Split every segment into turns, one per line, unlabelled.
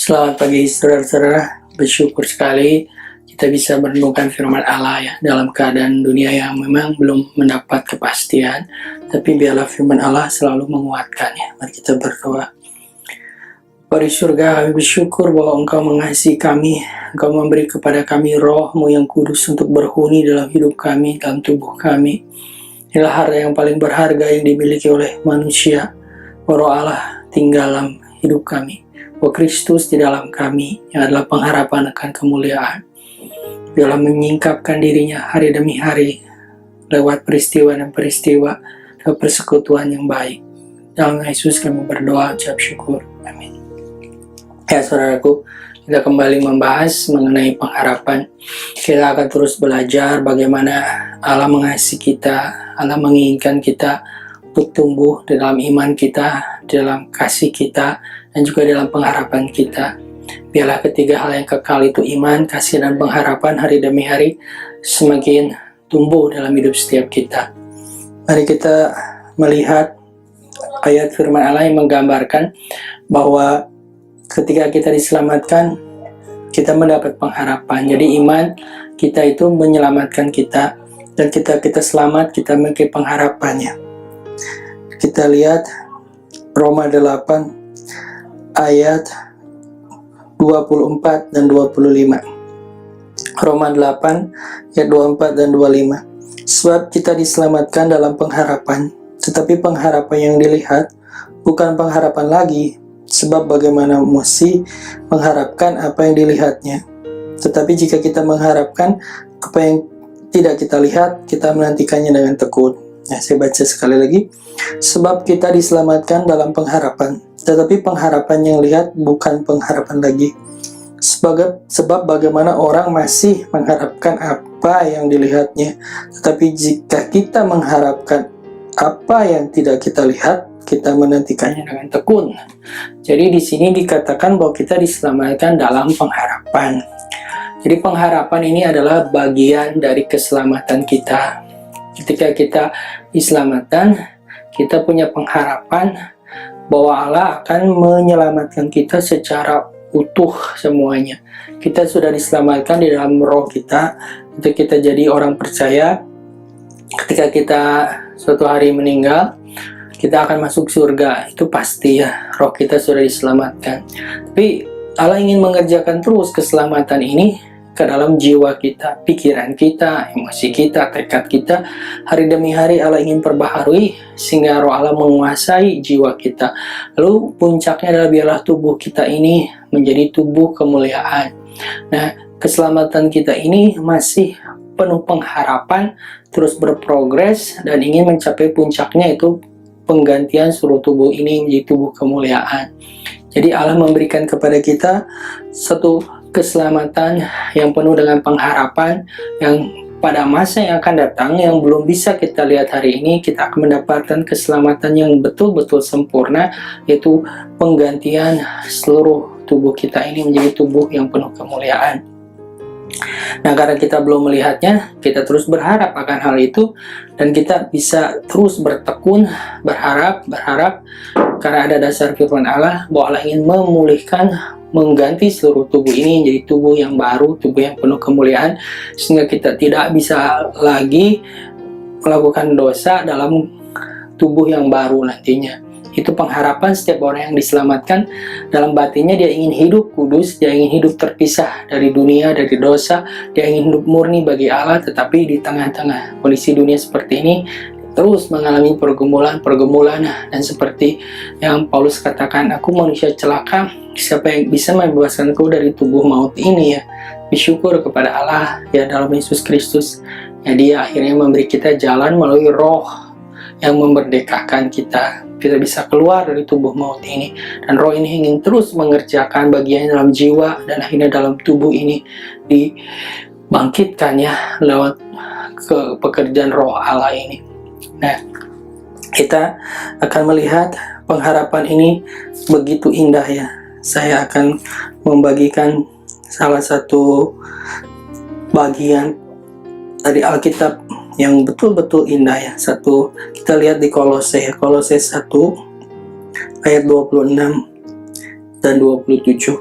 Selamat pagi saudara-saudara, bersyukur sekali kita bisa merenungkan firman Allah ya dalam keadaan dunia yang memang belum mendapat kepastian, tapi biarlah firman Allah selalu menguatkan ya. Mari kita berdoa. Bapa di surga, kami bersyukur bahwa Engkau mengasihi kami, Engkau memberi kepada kami roh-Mu yang kudus untuk berhuni dalam hidup kami, dalam tubuh kami. Inilah harta yang paling berharga yang dimiliki oleh manusia. Roh Allah tinggal dalam hidup kami. Oh Kristus di dalam kami yang adalah pengharapan akan kemuliaan. Biarlah menyingkapkan dirinya hari demi hari lewat peristiwa dan peristiwa dan persekutuan yang baik. Dalam Yesus kami berdoa, ucap syukur. Amin. Ya saudaraku, kita kembali membahas mengenai pengharapan. Kita akan terus belajar bagaimana Allah mengasihi kita, Allah menginginkan kita untuk tumbuh di dalam iman kita, di dalam kasih kita, dan juga dalam pengharapan kita. Biarlah ketiga hal yang kekal itu iman, kasih, dan pengharapan hari demi hari semakin tumbuh dalam hidup setiap kita. Mari kita melihat ayat firman Allah yang menggambarkan bahwa ketika kita diselamatkan, kita mendapat pengharapan. Jadi iman kita itu menyelamatkan kita, dan kita selamat, kita memiliki pengharapannya. Kita lihat Roma 8 ayat 24 dan 25. Roma 8 ayat 24 dan 25. Sebab kita diselamatkan dalam pengharapan, tetapi pengharapan yang dilihat bukan pengharapan lagi, sebab bagaimana mesti mengharapkan apa yang dilihatnya. Tetapi jika kita mengharapkan apa yang tidak kita lihat, kita menantikannya dengan tekun. Nah, saya baca sekali lagi. Sebab kita diselamatkan dalam pengharapan, tetapi pengharapan yang lihat bukan pengharapan lagi. Sebab bagaimana orang masih mengharapkan apa yang dilihatnya. Tetapi jika kita mengharapkan apa yang tidak kita lihat, kita menantikannya dengan tekun. Jadi di sini dikatakan bahwa kita diselamatkan dalam pengharapan. Jadi pengharapan ini adalah bagian dari keselamatan kita. Ketika kita diselamatkan, kita punya pengharapan bahwa Allah akan menyelamatkan kita secara utuh semuanya. Kita sudah diselamatkan di dalam roh kita, itu kita jadi orang percaya. Ketika kita suatu hari meninggal, kita akan masuk surga, itu pasti ya, roh kita sudah diselamatkan. Tapi Allah ingin mengerjakan terus keselamatan ini ke dalam jiwa kita, pikiran kita, emosi kita, tekad kita. Hari demi hari Allah ingin perbaharui sehingga roh Allah menguasai jiwa kita. Lalu puncaknya adalah biarlah tubuh kita ini menjadi tubuh kemuliaan. Nah, keselamatan kita ini masih penuh pengharapan, terus berprogres dan ingin mencapai puncaknya, itu penggantian seluruh tubuh ini menjadi tubuh kemuliaan. Jadi Allah memberikan kepada kita satu keselamatan yang penuh dengan pengharapan, yang pada masa yang akan datang yang belum bisa kita lihat hari ini, kita akan mendapatkan keselamatan yang betul-betul sempurna, yaitu penggantian seluruh tubuh kita ini menjadi tubuh yang penuh kemuliaan. Nah, karena kita belum melihatnya, kita terus berharap akan hal itu, dan kita bisa terus bertekun, berharap, karena ada dasar firman Allah bahwa Allah ingin memulihkan, mengganti seluruh tubuh ini menjadi tubuh yang baru, tubuh yang penuh kemuliaan, sehingga kita tidak bisa lagi melakukan dosa dalam tubuh yang baru nantinya. Itu pengharapan setiap orang yang diselamatkan. Dalam batinnya dia ingin hidup kudus, dia ingin hidup terpisah dari dunia, dari dosa, dia ingin hidup murni bagi Allah. Tetapi di tengah-tengah kondisi dunia seperti ini, terus mengalami pergumulan, dan seperti yang Paulus katakan, aku manusia celaka, siapa yang bisa membebaskanku dari tubuh maut ini ya. Bersyukur kepada Allah ya dalam Yesus Kristus ya, dia akhirnya memberi kita jalan melalui roh yang memerdekakan kita. Kita bisa keluar dari tubuh maut ini, dan roh ini ingin terus mengerjakan bagian dalam jiwa, dan akhirnya dalam tubuh ini dibangkitkan ya lewat pekerjaan roh Allah ini. Nah, kita akan melihat pengharapan ini begitu indah ya. Saya akan membagikan salah satu bagian dari Alkitab yang betul-betul indah ya. Satu, kita lihat di Kolose 1 ayat 26 dan 27.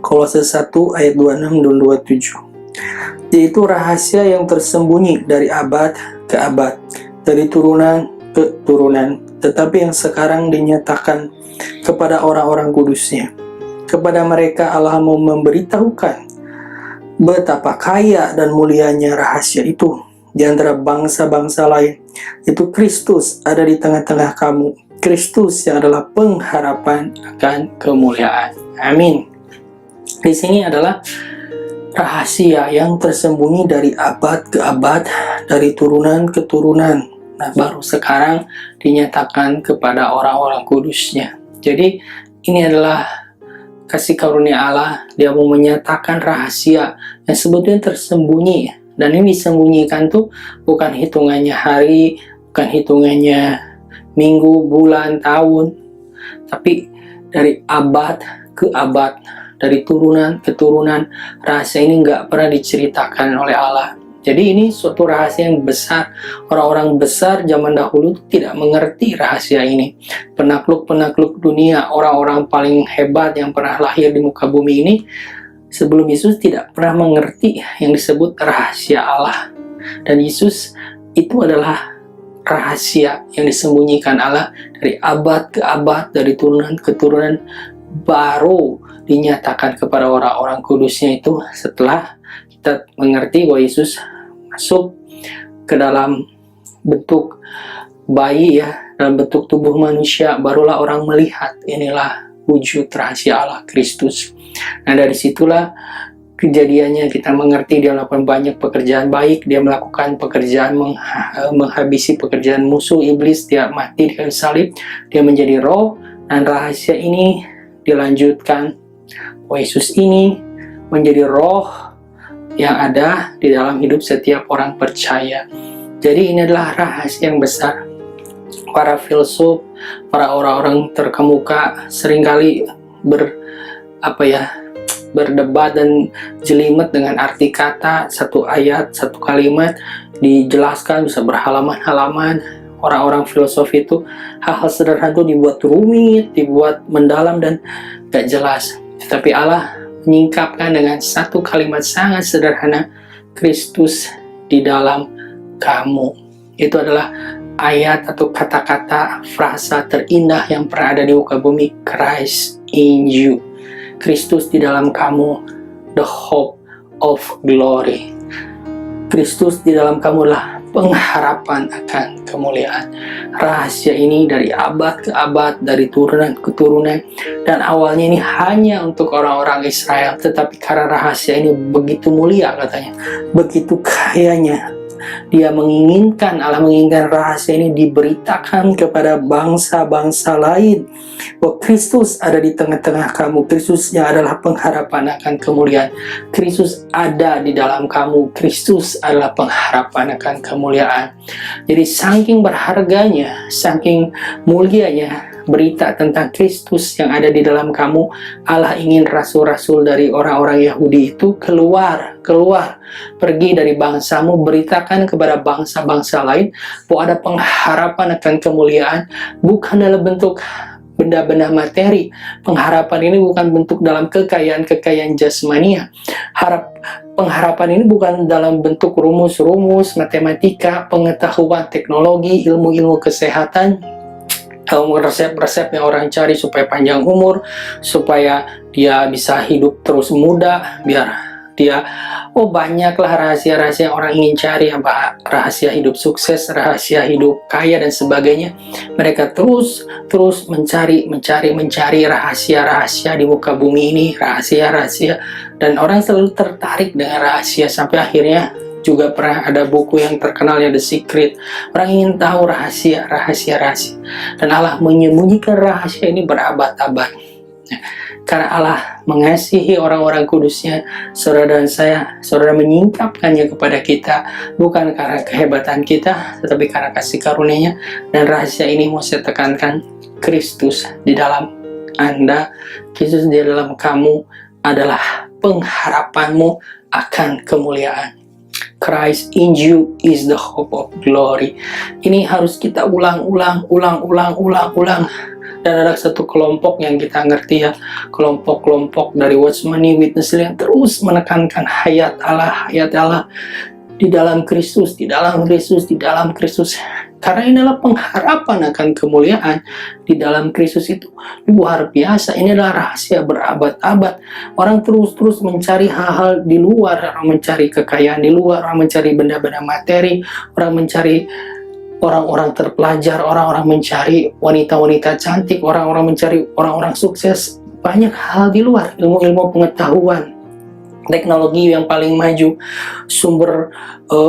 Kolose 1 ayat 26 dan 27. Yaitu rahasia yang tersembunyi dari abad ke abad, dari turunan ke turunan, tetapi yang sekarang dinyatakan kepada orang-orang kudusnya. Kepada mereka Allah mau memberitahukan betapa kaya dan mulianya rahasia itu di antara bangsa-bangsa lain. Itu Kristus ada di tengah-tengah kamu. Kristus yang adalah pengharapan akan kemuliaan. Amin. Di sini adalah rahasia yang tersembunyi dari abad ke abad, dari turunan ke turunan. Nah, baru sekarang dinyatakan kepada orang-orang kudusnya. Jadi, ini adalah kasih karunia Allah. Dia mau menyatakan rahasia yang sebetulnya tersembunyi. Dan ini disembunyikan tuh bukan hitungannya hari, bukan hitungannya minggu, bulan, tahun, tapi dari abad ke abad, dari turunan ke turunan. Rahasia ini nggak pernah diceritakan oleh Allah. Jadi ini suatu rahasia yang besar. Orang-orang besar zaman dahulu tidak mengerti rahasia ini. Penakluk-penakluk dunia, orang-orang paling hebat yang pernah lahir di muka bumi ini, sebelum Yesus tidak pernah mengerti yang disebut rahasia Allah. Dan Yesus itu adalah rahasia yang disembunyikan Allah dari abad ke abad, dari turunan ke turunan, baru dinyatakan kepada orang-orang kudusnya itu setelah kita mengerti bahwa Yesus masuk ke dalam bentuk bayi ya, dalam bentuk tubuh manusia, barulah orang melihat inilah wujud rahasia Allah, Kristus. Nah, dari situlah kejadiannya kita mengerti dia melakukan banyak pekerjaan baik, dia melakukan pekerjaan menghabisi pekerjaan musuh iblis, dia mati di kayu salib, dia menjadi roh, dan rahasia ini dilanjutkan bahwa Yesus ini menjadi roh yang ada di dalam hidup setiap orang percaya. Jadi ini adalah rahasia yang besar. Para filsuf, para orang-orang terkemuka seringkali berdebat dan jelimet dengan arti kata. Satu ayat, satu kalimat dijelaskan bisa berhalaman-halaman. Orang-orang filosofi itu hal-hal sederhana itu dibuat rumit, dibuat mendalam dan gak jelas. Tetapi Allah menyingkapkan dengan satu kalimat sangat sederhana, Kristus di dalam kamu. Itu adalah ayat atau kata-kata frasa terindah yang pernah ada di muka bumi. Christ in you, Kristus di dalam kamu, the hope of glory. Kristus di dalam kamu lah pengharapan akan kemuliaan. Rahasia ini dari abad ke abad, dari turunan ke turunan, dan awalnya ini hanya untuk orang-orang Israel, tetapi karena rahasia ini begitu mulia katanya, begitu kayanya, Allah menginginkan rahasia ini diberitakan kepada bangsa-bangsa lain, bahwa Kristus ada di tengah-tengah kamu, Kristus yang adalah pengharapan akan kemuliaan, Kristus ada di dalam kamu, Kristus adalah pengharapan akan kemuliaan. Jadi saking berharganya, saking mulianya berita tentang Kristus yang ada di dalam kamu, Allah ingin rasul-rasul dari orang-orang Yahudi itu keluar, pergi dari bangsamu, beritakan kepada bangsa-bangsa lain bahwa ada pengharapan akan kemuliaan, bukan dalam bentuk benda-benda materi. Pengharapan ini bukan bentuk dalam kekayaan jasmania. Pengharapan ini bukan dalam bentuk rumus-rumus matematika, pengetahuan teknologi, ilmu-ilmu kesehatan, resep-resep yang orang cari supaya panjang umur, supaya dia bisa hidup terus muda, biar dia banyaklah rahasia-rahasia yang orang ingin cari, rahasia hidup sukses, rahasia hidup kaya dan sebagainya. Mereka terus mencari rahasia-rahasia di muka bumi ini, rahasia-rahasia, dan orang selalu tertarik dengan rahasia sampai akhirnya juga pernah ada buku yang terkenal ya, The Secret. Orang ingin tahu rahasia. Dan Allah menyembunyikan rahasia ini berabad-abad. Karena Allah mengasihi orang-orang kudusnya, saudara dan saya, saudara menyingkapkannya kepada kita, bukan karena kehebatan kita, tetapi karena kasih karunia-Nya. Dan rahasia ini mau saya tekankan, Kristus di dalam Anda, Kristus di dalam kamu adalah pengharapanmu akan kemuliaan. Christ in you is the hope of glory. Ini harus kita ulang. Dan ada satu kelompok yang kita ngerti ya, kelompok-kelompok dari Watchman Nee Witness yang terus menekankan hayat Allah di dalam Kristus, di dalam Kristus, di dalam Kristus. Karena inilah pengharapan akan kemuliaan di dalam Kristus itu luar biasa. Ini adalah rahasia berabad-abad. Orang terus-terus mencari hal-hal di luar, orang mencari kekayaan di luar, orang mencari benda-benda materi, orang mencari orang-orang terpelajar, orang-orang mencari wanita-wanita cantik, orang-orang mencari orang-orang sukses. Banyak hal di luar, ilmu-ilmu pengetahuan, teknologi yang paling maju, sumber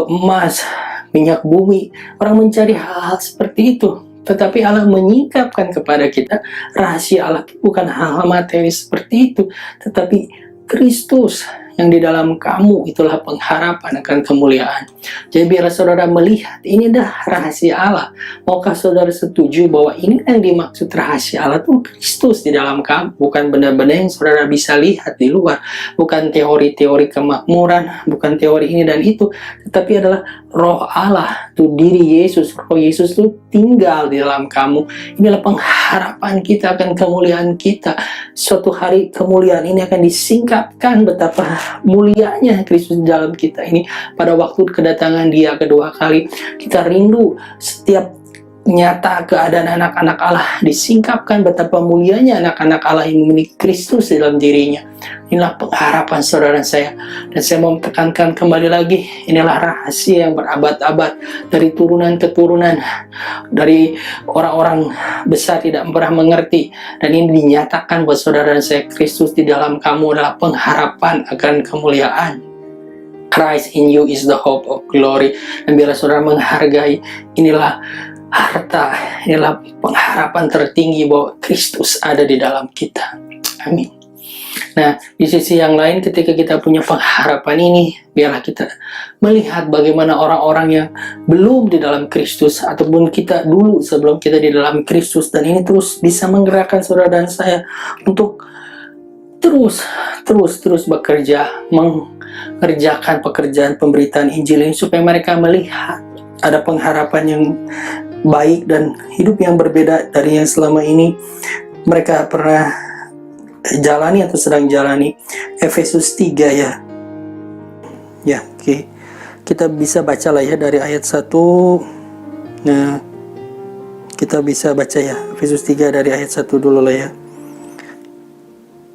emas, minyak bumi. Orang mencari hal-hal seperti itu. Tetapi Allah menyingkapkan kepada kita, rahasia Allah bukan hal-hal materi seperti itu, tetapi Kristus yang di dalam kamu, itulah pengharapan akan kemuliaan. Jadi biarlah saudara melihat, ini dah rahasia Allah. Maukah saudara setuju bahwa ini yang dimaksud rahasia Allah itu Kristus di dalam kamu, bukan benda-benda yang saudara bisa lihat di luar, bukan teori-teori kemakmuran, bukan teori ini dan itu, tetapi adalah roh Allah, itu diri Yesus, roh Yesus itu tinggal di dalam kamu. Inilah pengharapan kita akan kemuliaan kita. Suatu hari kemuliaan ini akan disingkapkan, betapa mulianya Kristus di dalam kita ini. Pada waktu kedatangan Dia kedua kali, kita rindu setiap nyata keadaan anak-anak Allah disingkapkan, betapa mulianya anak-anak Allah yang memiliki Kristus dalam dirinya. Inilah pengharapan saudara saya. Dan saya mau tekankan kembali lagi, inilah rahasia yang berabad-abad, dari turunan ke turunan, dari orang-orang besar tidak pernah mengerti. Dan ini dinyatakan buat saudara dan saya, Kristus di dalam kamu adalah pengharapan akan kemuliaan. Christ in you is the hope of glory. Dan biarlah saudara menghargai, inilah harta, inilah pengharapan tertinggi bahwa Kristus ada di dalam kita. Amin. Nah, di sisi yang lain, ketika kita punya pengharapan ini, biarlah kita melihat bagaimana orang-orang yang belum di dalam Kristus, ataupun kita dulu sebelum kita di dalam Kristus, dan ini terus bisa menggerakkan saudara dan saya untuk terus bekerja, mengerjakan pekerjaan pemberitaan Injil ini, supaya mereka melihat ada pengharapan yang baik dan hidup yang berbeda dari yang selama ini mereka pernah jalani atau sedang jalani. Efesus 3 ya. Ya, oke. Kita bisa baca lah ya dari ayat 1. Nah, kita bisa baca ya Efesus 3 dari ayat 1 dulu lah ya.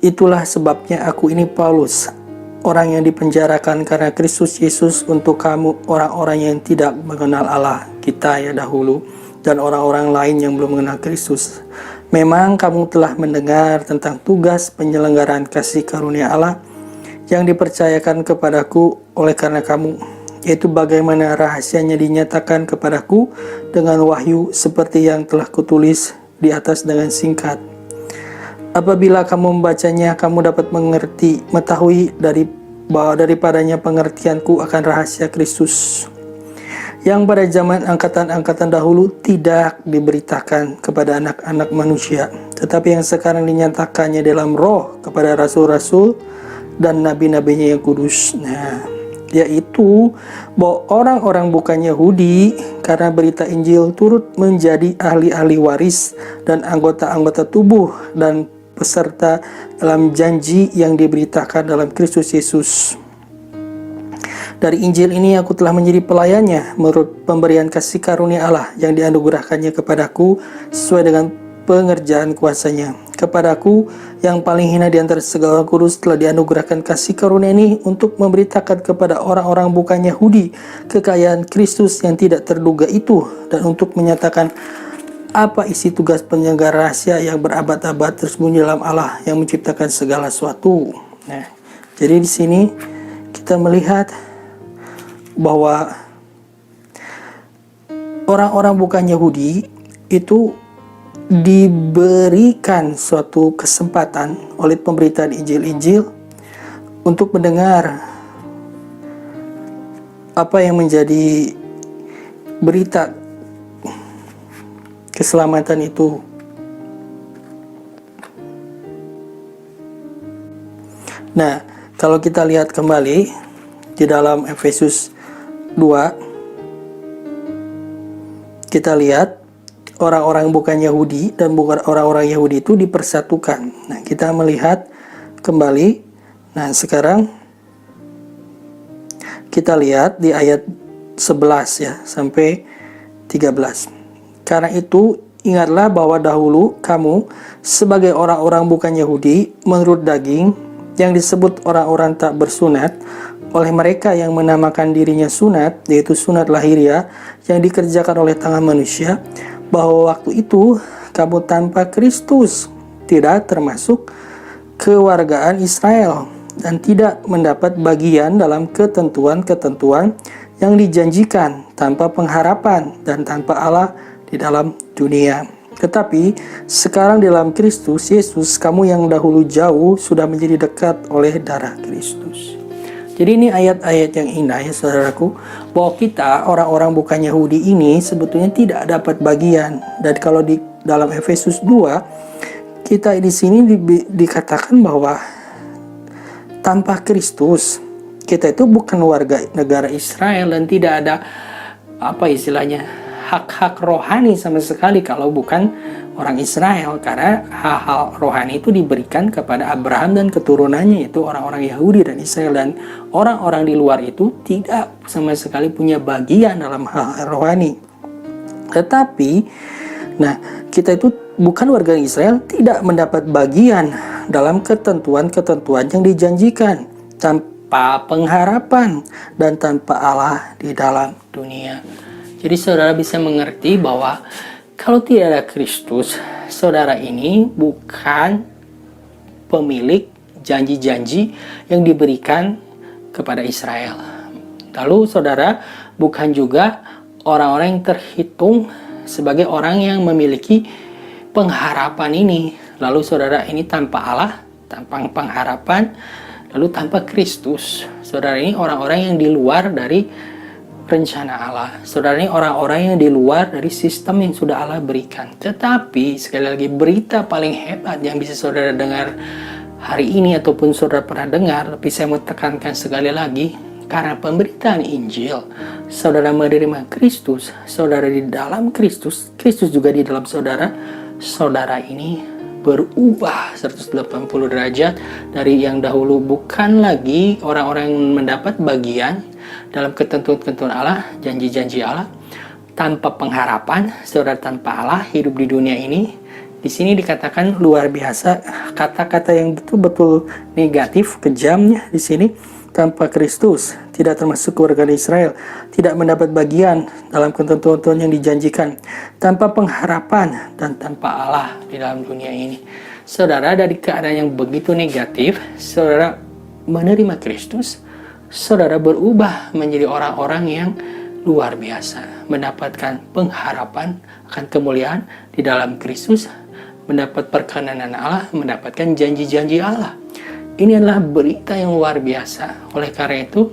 Itulah sebabnya aku ini Paulus, orang yang dipenjarakan karena Kristus Yesus, untuk kamu orang-orang yang tidak mengenal Allah kita ya dahulu, dan orang-orang lain yang belum mengenal Kristus. Memang kamu telah mendengar tentang tugas penyelenggaraan kasih karunia Allah yang dipercayakan kepadaku oleh karena kamu, yaitu bagaimana rahasianya dinyatakan kepadaku dengan wahyu, seperti yang telah kutulis di atas dengan singkat. Apabila kamu membacanya, kamu dapat mengetahui bahwa daripadanya pengertianku akan rahasia Kristus, yang pada zaman angkatan-angkatan dahulu tidak diberitakan kepada anak-anak manusia, tetapi yang sekarang dinyatakannya dalam roh kepada rasul-rasul dan nabi-nabinya yang kudus. Nah, yaitu bahwa orang-orang bukan Yahudi karena berita Injil turut menjadi ahli-ahli waris dan anggota-anggota tubuh dan peserta dalam janji yang diberitakan dalam Kristus Yesus. Dari Injil ini aku telah menjadi pelayannya menurut pemberian kasih karunia Allah yang dianugerahkannya kepadaku sesuai dengan pengerjaan kuasanya. Kepadaku yang paling hina di antara segala orang kudus telah dianugerahkan kasih karunia ini untuk memberitakan kepada orang-orang bukan Yahudi kekayaan Kristus yang tidak terduga itu, dan untuk menyatakan apa isi tugas penyelenggara rahasia yang berabad-abad tersembunyi dalam Allah yang menciptakan segala sesuatu. Nah, jadi di sini kita melihat bahwa orang-orang bukan Yahudi itu diberikan suatu kesempatan oleh pemberitaan Injil-Injil untuk mendengar apa yang menjadi berita keselamatan itu. Nah, kalau kita lihat kembali di dalam Efesus 2, kita lihat orang-orang bukan Yahudi dan bukan orang-orang Yahudi itu dipersatukan. Nah, kita melihat kembali. Nah, sekarang kita lihat di ayat 11 ya sampai 13. Karena itu ingatlah bahwa dahulu kamu sebagai orang-orang bukan Yahudi menurut daging yang disebut orang-orang tak bersunat oleh mereka yang menamakan dirinya sunat, yaitu sunat lahiriah yang dikerjakan oleh tangan manusia, bahwa waktu itu kamu tanpa Kristus, tidak termasuk kewargaan Israel, dan tidak mendapat bagian dalam ketentuan-ketentuan yang dijanjikan, tanpa pengharapan dan tanpa Allah di dalam dunia. Tetapi sekarang dalam Kristus Yesus, kamu yang dahulu jauh sudah menjadi dekat oleh darah Kristus. Jadi ini ayat-ayat yang indah ya saudaraku, bahwa kita orang-orang bukan Yahudi ini sebetulnya tidak dapat bagian. Dan kalau di dalam Efesus 2, kita di sini dikatakan bahwa tanpa Kristus kita itu bukan warga negara Israel dan tidak ada hak-hak rohani sama sekali kalau bukan orang Israel, karena hal-hal rohani itu diberikan kepada Abraham dan keturunannya, yaitu orang-orang Yahudi dan Israel, dan orang-orang di luar itu tidak sama sekali punya bagian dalam hal rohani. Tetapi kita itu bukan warga Israel, tidak mendapat bagian dalam ketentuan-ketentuan yang dijanjikan, tanpa pengharapan dan tanpa Allah di dalam dunia. Jadi saudara bisa mengerti bahwa kalau tidak ada Kristus, saudara ini bukan pemilik janji-janji yang diberikan kepada Israel. Lalu saudara bukan juga orang-orang yang terhitung sebagai orang yang memiliki pengharapan ini. Lalu saudara ini tanpa Allah, tanpa pengharapan, lalu tanpa Kristus. Saudara ini orang-orang yang di luar dari rencana Allah. Saudara ini orang-orang yang di luar dari sistem yang sudah Allah berikan. Tetapi sekali lagi, berita paling hebat yang bisa saudara dengar hari ini ataupun saudara pernah dengar, tapi saya mau tekankan sekali lagi, karena pemberitaan Injil, saudara menerima Kristus, saudara di dalam Kristus, Kristus juga di dalam saudara, saudara ini berubah 180 derajat dari yang dahulu bukan lagi orang-orang yang mendapat bagian dalam ketentuan-ketentuan Allah, janji-janji Allah, tanpa pengharapan, saudara tanpa Allah hidup di dunia ini. Di sini dikatakan luar biasa, kata-kata yang betul-betul negatif, kejamnya di sini, tanpa Kristus, tidak termasuk keluarga Israel, tidak mendapat bagian dalam ketentuan yang dijanjikan, tanpa pengharapan dan tanpa Allah di dalam dunia ini. Saudara, dari keadaan yang begitu negatif, saudara menerima Kristus, saudara berubah menjadi orang-orang yang luar biasa, mendapatkan pengharapan akan kemuliaan di dalam Kristus, mendapat perkenanan Allah, mendapatkan janji-janji Allah. Ini adalah berita yang luar biasa. Oleh karena itu,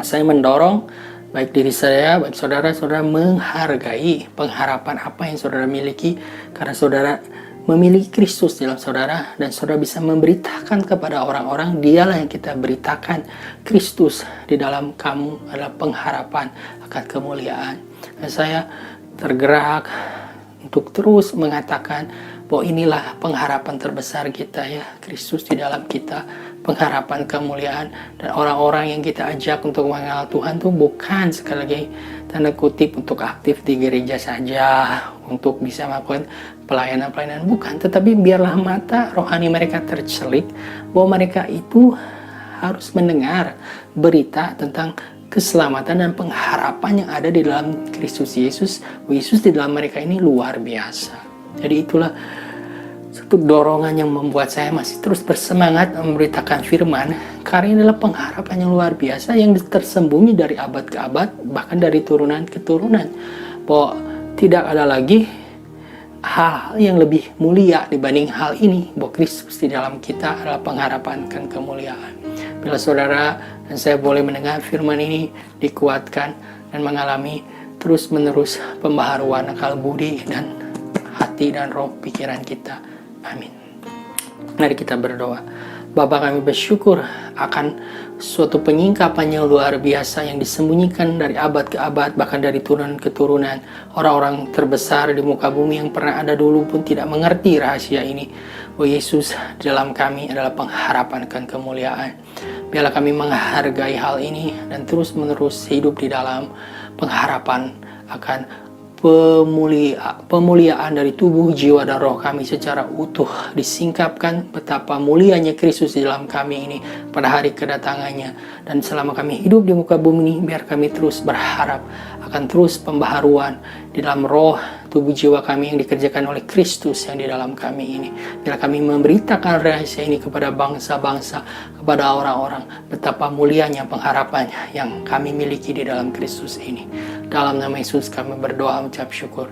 saya mendorong baik diri saya, baik saudara-saudara menghargai pengharapan apa yang saudara miliki, karena saudara memiliki Kristus dalam saudara, dan saudara bisa memberitakan kepada orang-orang, dialah yang kita beritakan, Kristus di dalam kamu adalah pengharapan akan kemuliaan. Dan saya tergerak untuk terus mengatakan bahwa inilah pengharapan terbesar kita ya, Kristus di dalam kita, pengharapan kemuliaan. Dan orang-orang yang kita ajak untuk mengenal Tuhan tuh bukan sekali lagi tanda kutip untuk aktif di gereja saja, untuk bisa melakukan pelayanan-pelayanan, bukan, tetapi biarlah mata rohani mereka tercelik bahwa mereka itu harus mendengar berita tentang keselamatan dan pengharapan yang ada di dalam Kristus Yesus. Yesus di dalam mereka ini luar biasa. Jadi itulah satu dorongan yang membuat saya masih terus bersemangat memberitakan firman, karena ini adalah pengharapan yang luar biasa yang tersembunyi dari abad ke abad, bahkan dari turunan ke turunan, bahwa tidak ada lagi hal yang lebih mulia dibanding hal ini, bahwa Kristus di dalam kita adalah pengharapan akan kemuliaan. Bila saudara dan saya boleh mendengar firman ini, dikuatkan dan mengalami terus-menerus pembaharuan akal budi dan hati dan roh pikiran kita. Amin. Mari kita berdoa. Bapa, kami bersyukur akan suatu penyingkapan yang luar biasa yang disembunyikan dari abad ke abad, bahkan dari turunan ke turunan. Orang-orang terbesar di muka bumi yang pernah ada dulu pun tidak mengerti rahasia ini. Oh Yesus, di dalam kami adalah pengharapan akan kemuliaan. Biarlah kami menghargai hal ini dan terus-menerus hidup di dalam pengharapan akan pemuliaan dari tubuh, jiwa, dan roh kami secara utuh, disingkapkan betapa mulianya Kristus di dalam kami ini pada hari kedatangannya. Dan selama kami hidup di muka bumi ini, biar kami terus berharap akan terus pembaharuan di dalam roh, tubuh, jiwa kami yang dikerjakan oleh Kristus yang di dalam kami ini. Biar kami memberitakan rahasia ini kepada bangsa-bangsa, kepada orang-orang, betapa mulianya pengharapan yang kami miliki di dalam Kristus ini. Dalam nama Yesus kami berdoa, ucap syukur.